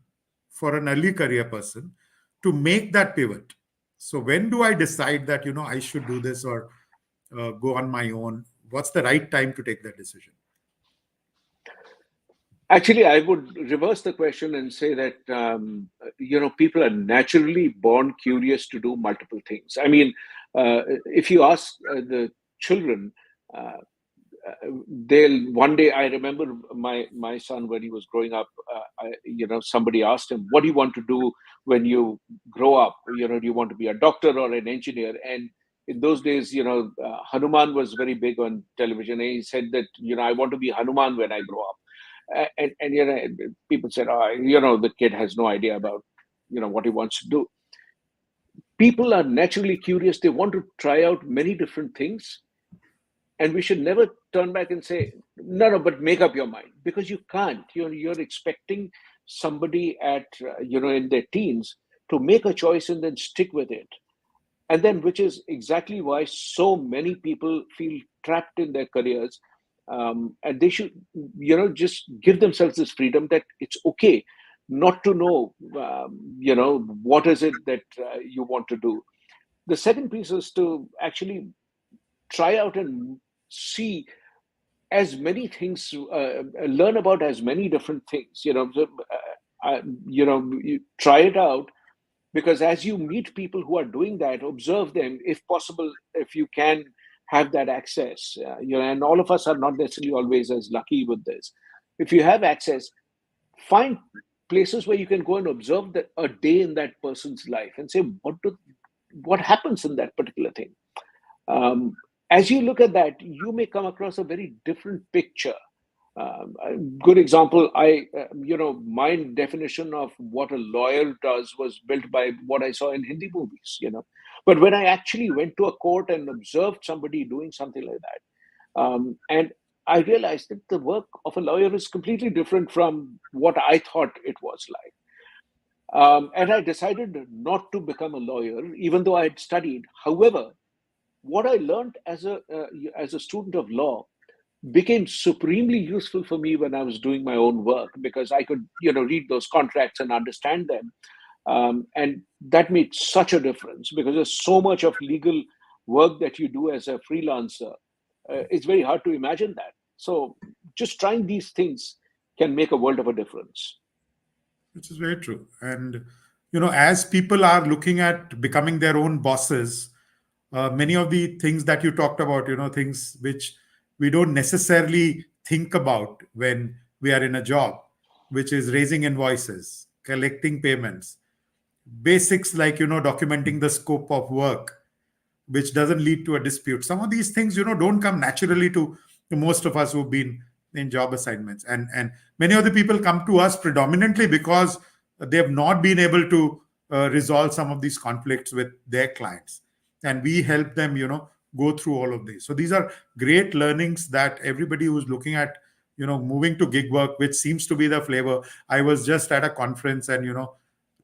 for an early career person to make that pivot? So when do I decide that, I should do this or go on my own? What's the right time to take that decision? Actually, I would reverse the question and say that people are naturally born curious to do multiple things. I mean, if you ask the children, Uh, they'll one day. I remember my son when he was growing up. Somebody asked him, "What do you want to do when you grow up? Do you want to be a doctor or an engineer?" And in those days, Hanuman was very big on television. And he said that, "I want to be Hanuman when I grow up." And people said, "Oh, the kid has no idea about what he wants to do." People are naturally curious. They want to try out many different things, and we should never turn back and say, no, but make up your mind, because you can't. You're expecting somebody at in their teens to make a choice and then stick with it. And then, which is exactly why so many people feel trapped in their careers. And they should just give themselves this freedom that it's okay not to know what is it that you want to do. The second piece is to actually try out and see as many things, learn about as many different things. You try it out, because as you meet people who are doing that, observe them. If possible, if you can have that access, and all of us are not necessarily always as lucky with this. If you have access, find places where you can go and observe a day in that person's life and say, what happens in that particular thing. um, as you look at that, you may come across a very different picture. A good example, my definition of what a lawyer does was built by what I saw in Hindi movies. But when I actually went to a court and observed somebody doing something like that, and I realized that the work of a lawyer is completely different from what I thought it was like. And I decided not to become a lawyer, even though I had studied. However, what I learned as a student of law became supremely useful for me when I was doing my own work, because I could read those contracts and understand them, and that made such a difference, because there's so much of legal work that you do as a freelancer. It's very hard to imagine that. So just trying these things can make a world of a difference. Which is very true. And, as people are looking at becoming their own bosses, many of the things that you talked about, things which we don't necessarily think about when we are in a job, which is raising invoices, collecting payments, basics like, documenting the scope of work, which doesn't lead to a dispute. Some of these things, don't come naturally to most of us who've been in job assignments. And many of the people come to us predominantly because they have not been able to resolve some of these conflicts with their clients. And we help them, go through all of these. So these are great learnings that everybody who's looking at, moving to gig work, which seems to be the flavor. I was just at a conference and,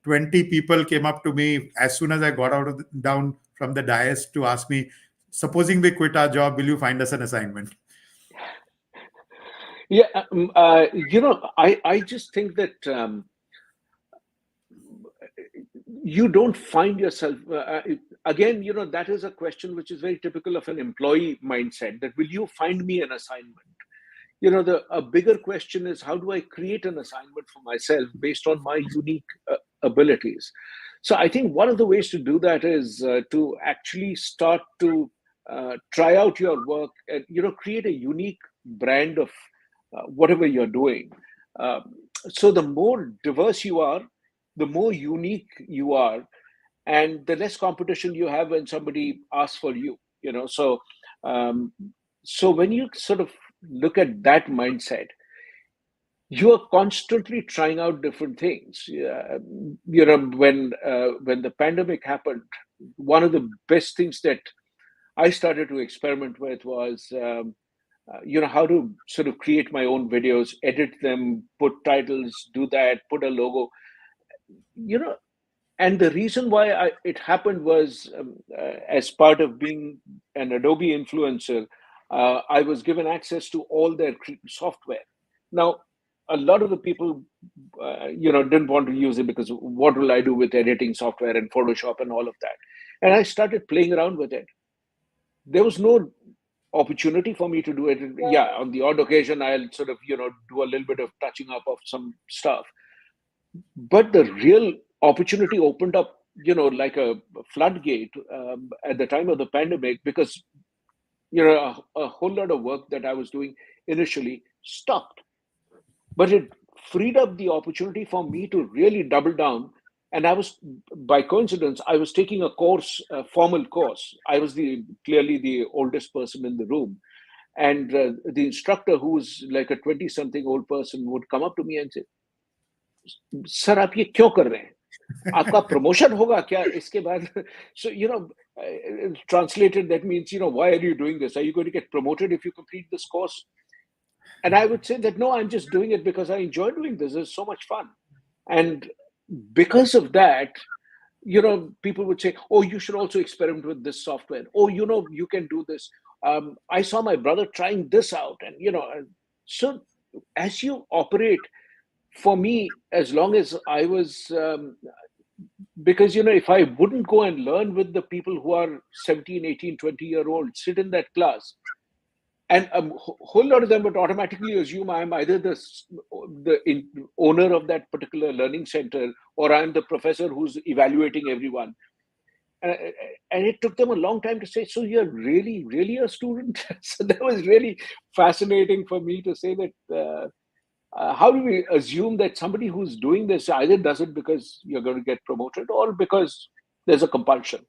20 people came up to me as soon as I got down from the dais to ask me, supposing we quit our job, will you find us an assignment? Yeah, I just think that you don't find yourself again. That is a question which is very typical of an employee mindset. That will you find me an assignment? A bigger question is, how do I create an assignment for myself based on my unique abilities? So I think one of the ways to do that is to actually start to try out your work and create a unique brand of whatever you're doing. So the more diverse you are, the more unique you are, and the less competition you have when somebody asks for you. Um, so when you sort of look at that mindset, you are constantly trying out different things. When the pandemic happened, one of the best things that I started to experiment with was how to sort of create my own videos, edit them, put titles, do that, put a logo. You know, and the reason why it happened was, as part of being an Adobe influencer, I was given access to all their software. Now, a lot of the people, didn't want to use it, because what will I do with editing software and Photoshop and all of that? And I started playing around with it. There was no opportunity for me to do it. Yeah, on the odd occasion, I'll sort of, do a little bit of touching up of some stuff. But the real opportunity opened up, like a floodgate, at the time of the pandemic, because a whole lot of work that I was doing initially stopped. But it freed up the opportunity for me to really double down. And I was, by coincidence, I was taking a course, a formal course. I was clearly the oldest person in the room. And the instructor, who was like a 20-something old person, would come up to me and say, "Sir, आप ये क्यों कर रहे हैं? आपका promotion होगा क्या इसके बाद?" So, translated, that means, why are you doing this? Are you going to get promoted if you complete this course? And I would say that, no, I'm just doing it because I enjoy doing this. It's so much fun. And because of that, people would say, "Oh, you should also experiment with this software. Oh, you can do this. I saw my brother trying this out." And, so as you operate, for me, as long as I was, because, if I wouldn't go and learn with the people who are 17, 18, 20-year old, sit in that class, and a whole lot of them would automatically assume I'm either the owner of that particular learning center, or I'm the professor who's evaluating everyone. And, and it took them a long time to say, "So you're really, really a student?" So that was really fascinating for me to say that. How do we assume that somebody who's doing this either does it because you're going to get promoted or because there's a compulsion?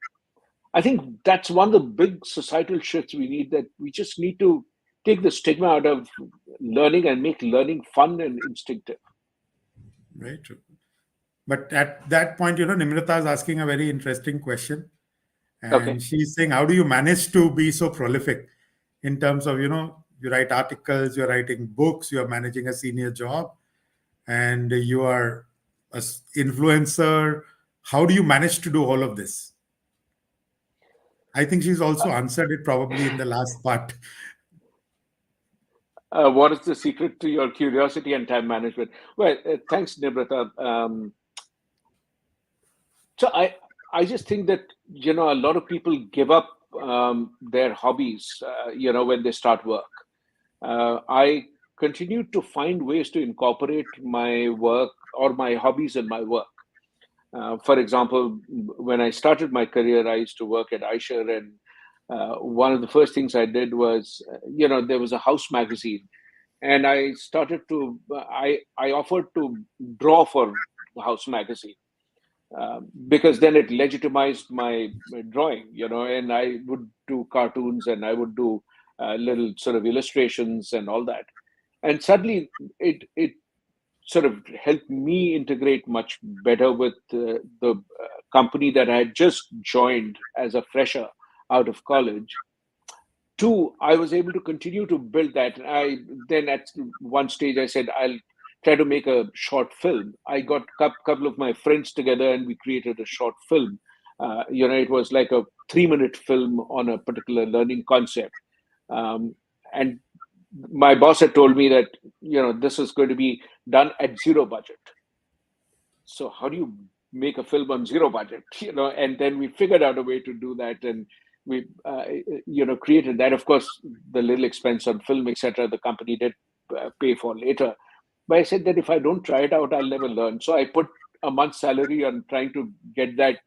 I think that's one of the big societal shifts we need, that we just need to take the stigma out of learning and make learning fun and instinctive. Very true. But at that point, Nimrata is asking a very interesting question. Okay. And she's saying, how do you manage to be so prolific in terms of, you write articles, you're writing books, you're managing a senior job, and you are an influencer. How do you manage to do all of this? I think she's also answered it probably in the last part. What is the secret to your curiosity and time management? Well, thanks, Nibrata. So I just think that, a lot of people give up their hobbies, when they start work. I continue to find ways to incorporate my work or my hobbies in my work. For example, when I started my career, I used to work at Aisher, and one of the first things I did was, there was a house magazine, and I started to, I offered to draw for the house magazine, because then it legitimized my drawing, and I would do cartoons, and I would do little sort of illustrations and all that. And suddenly it sort of helped me integrate much better with the company that I had just joined as a fresher out of college. Two, I was able to continue to build that. I then, at one stage, I said, I'll try to make a short film. I got a couple of my friends together, and we created a short film. It was like a 3-minute film on a particular learning concept. And my boss had told me that, this is going to be done at zero budget. So how do you make a film on zero budget? And then we figured out a way to do that, and we created that. Of course, the little expense on film, etc., the company did pay for later. But I said that if I don't try it out, I'll never learn. So I put a month's salary on trying to get that,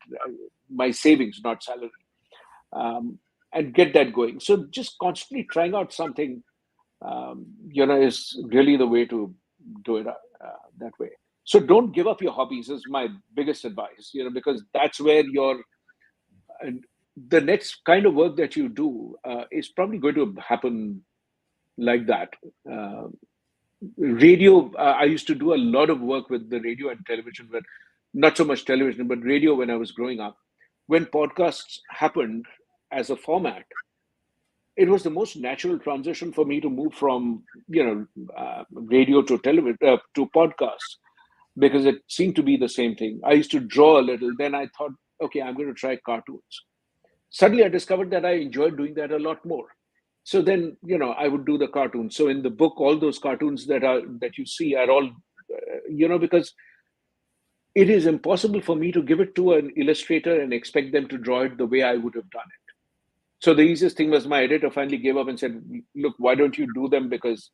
my savings, not salary, and get that going. So just constantly trying out something, is really the way to do it that way. So don't give up your hobbies is my biggest advice, because that's where and the next kind of work that you do is probably going to happen like that. Radio, I used to do a lot of work with the radio and television, but not so much television, but radio when I was growing up. When podcasts happened as a format, it was the most natural transition for me to move from radio to television to podcasts, because it seemed to be the same thing. I used to draw a little, then I thought, okay, I'm going to try cartoons. Suddenly I discovered that I enjoyed doing that a lot more. So then, I would do the cartoons. So in the book, all those cartoons that you see are all, because it is impossible for me to give it to an illustrator and expect them to draw it the way I would have done it. So the easiest thing was, my editor finally gave up and said, "Look, why don't you do them? Because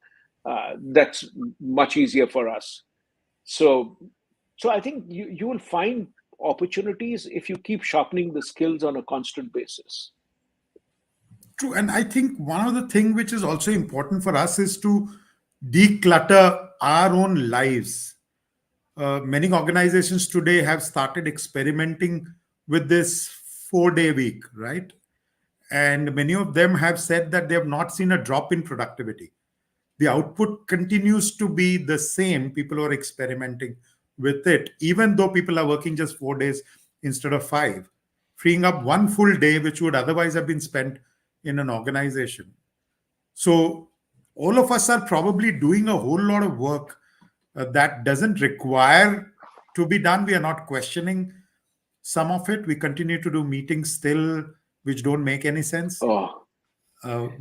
that's much easier for us." So, I think you will find opportunities if you keep sharpening the skills on a constant basis. True. And I think one of the thing which is also important for us is to declutter our own lives. Many organizations today have started experimenting with this 4-day week, right? And many of them have said that they have not seen a drop in productivity. The output continues to be the same. People are experimenting with it, even though people are working just 4 days instead of five, freeing up one full day, which would otherwise have been spent in an organization. So, all of us are probably doing a whole lot of work that doesn't require to be done. We are not questioning some of it. We continue to do meetings still, which don't make any sense. Oh,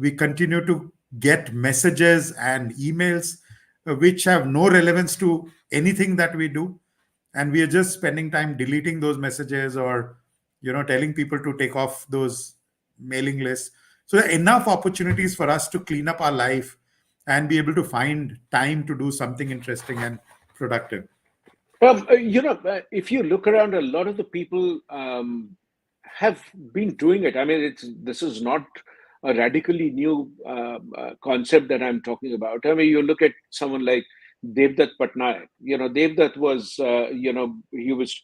We continue to get messages and emails which have no relevance to anything that we do, and we are just spending time deleting those messages, or telling people to take off those mailing lists. So there are enough opportunities for us to clean up our life and be able to find time to do something interesting and productive. if you look around, a lot of the people have been doing it. I mean, this is not a radically new concept that I'm talking about. I mean, you look at someone like Devdutt Patnaik. Devdutt was,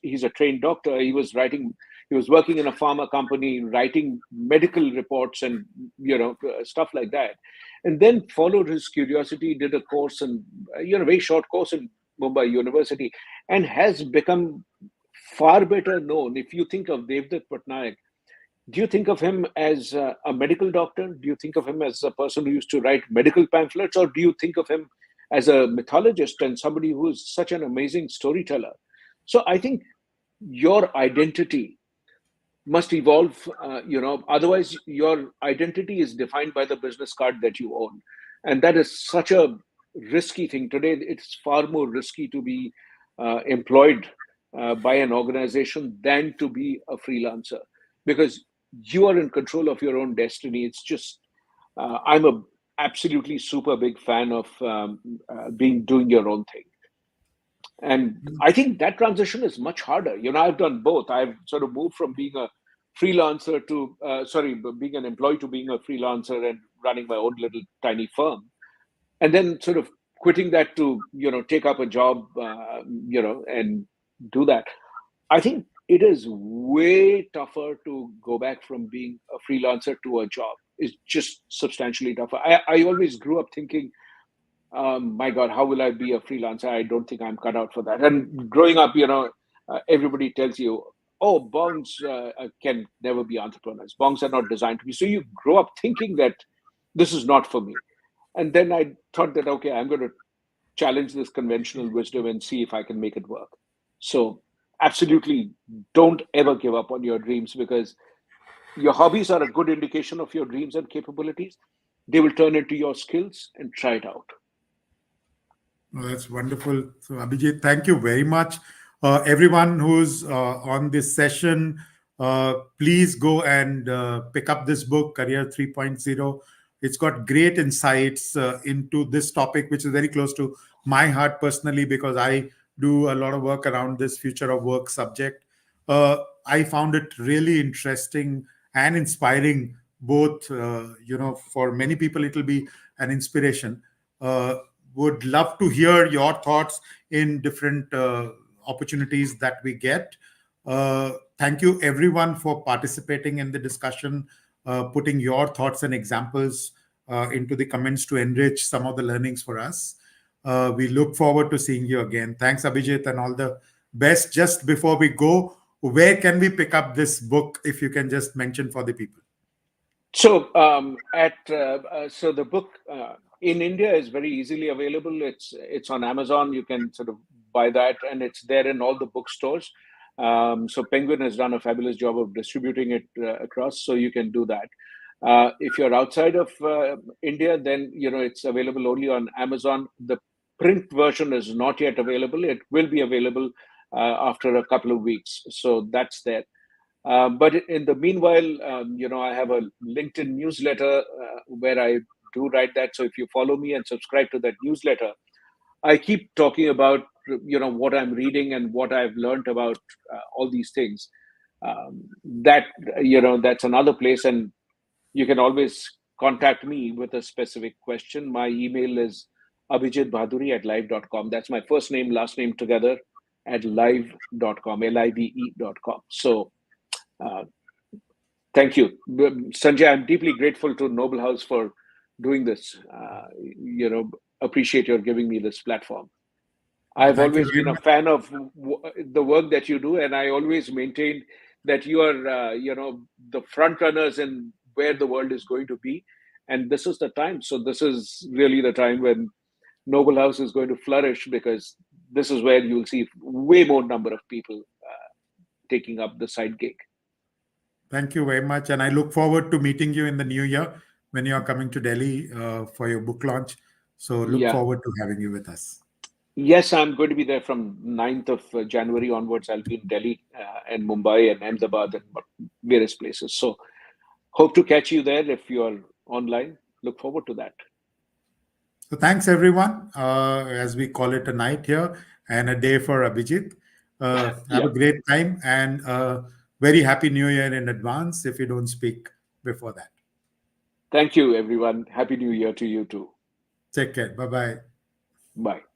he's a trained doctor. He was working in a pharma company, writing medical reports and stuff like that, and then followed his curiosity, did a course, and very short course in Mumbai University, and has become far better known. If you think of Devdutt Patnaik, do you think of him as a medical doctor? Do you think of him as a person who used to write medical pamphlets? Or do you think of him as a mythologist and somebody who is such an amazing storyteller? So I think your identity must evolve, otherwise your identity is defined by the business card that you own. And that is such a risky thing. Today, it's far more risky to be employed by an organization than to be a freelancer, because you are in control of your own destiny. It's just, I'm a absolutely super big fan of doing your own thing. And I think that transition is much harder. I've done both. I've sort of moved from being a freelancer to, being an employee to being a freelancer and running my own little tiny firm. And then sort of quitting that to, take up a job, and do that. I think it is way tougher to go back from being a freelancer to a job. It's just substantially tougher. I always grew up thinking, my God, how will I be a freelancer? I don't think I'm cut out for that. And growing up, everybody tells you, oh, bongs can never be entrepreneurs. Bongs are not designed to be. So you grow up thinking that this is not for me. And then I thought that, okay, I'm going to challenge this conventional wisdom and see if I can make it work. So absolutely don't ever give up on your dreams, because your hobbies are a good indication of your dreams and capabilities. They will turn into your skills, and try it out. Oh, that's wonderful. So, Abhijit, thank you very much. Everyone who's on this session, please go and pick up this book, Career 3.0. It's got great insights into this topic, which is very close to my heart personally, because I do a lot of work around this future of work subject. I found it really interesting and inspiring. Both, for many people, it'll be an inspiration. Would love to hear your thoughts in different opportunities that we get. Thank you, everyone, for participating in the discussion, putting your thoughts and examples into the comments to enrich some of the learnings for us. We look forward to seeing you again. Thanks, Abhijit, and all the best. Just before we go, where can we pick up this book, if you can just mention for the people? So so the book in India is very easily available. It's on Amazon. You can sort of buy that, and it's there in all the bookstores. So Penguin has done a fabulous job of distributing it across, so you can do that. If you're outside of India, then it's available only on Amazon. The print version is not yet available. It will be available after a couple of weeks. So that's there. But in the meanwhile, I have a LinkedIn newsletter where I do write that. So if you follow me and subscribe to that newsletter, I keep talking about what I'm reading and what I've learned about all these things. That's another place, and You can always contact me with a specific question. My email is Abhijit Bhaduri at live.com. That's my first name, last name together at live.com, live.com. So uh, thank you. Sanjay, I'm deeply grateful to Noble House for doing this. Appreciate your giving me this platform. I've Thank you always very been a much. fan of the work that you do, and I always maintained that you are, the front runners in where the world is going to be. And this is the time. So this is really the time when Noble House is going to flourish, because this is where you'll see way more number of people taking up the side gig. Thank you very much. And I look forward to meeting you in the new year when you are coming to Delhi for your book launch. So look Yeah. forward to having you with us. Yes, I'm going to be there from 9th of January onwards. I'll be in Delhi and Mumbai and Ahmedabad and various places. So hope to catch you there if you're online. Look forward to that. So thanks everyone, as we call it a night here and a day for Abhijit. Have Yeah. a great time and very happy New Year in advance if you don't speak before that. Thank you, everyone. Happy New Year to you too. Take care. Bye bye. Bye.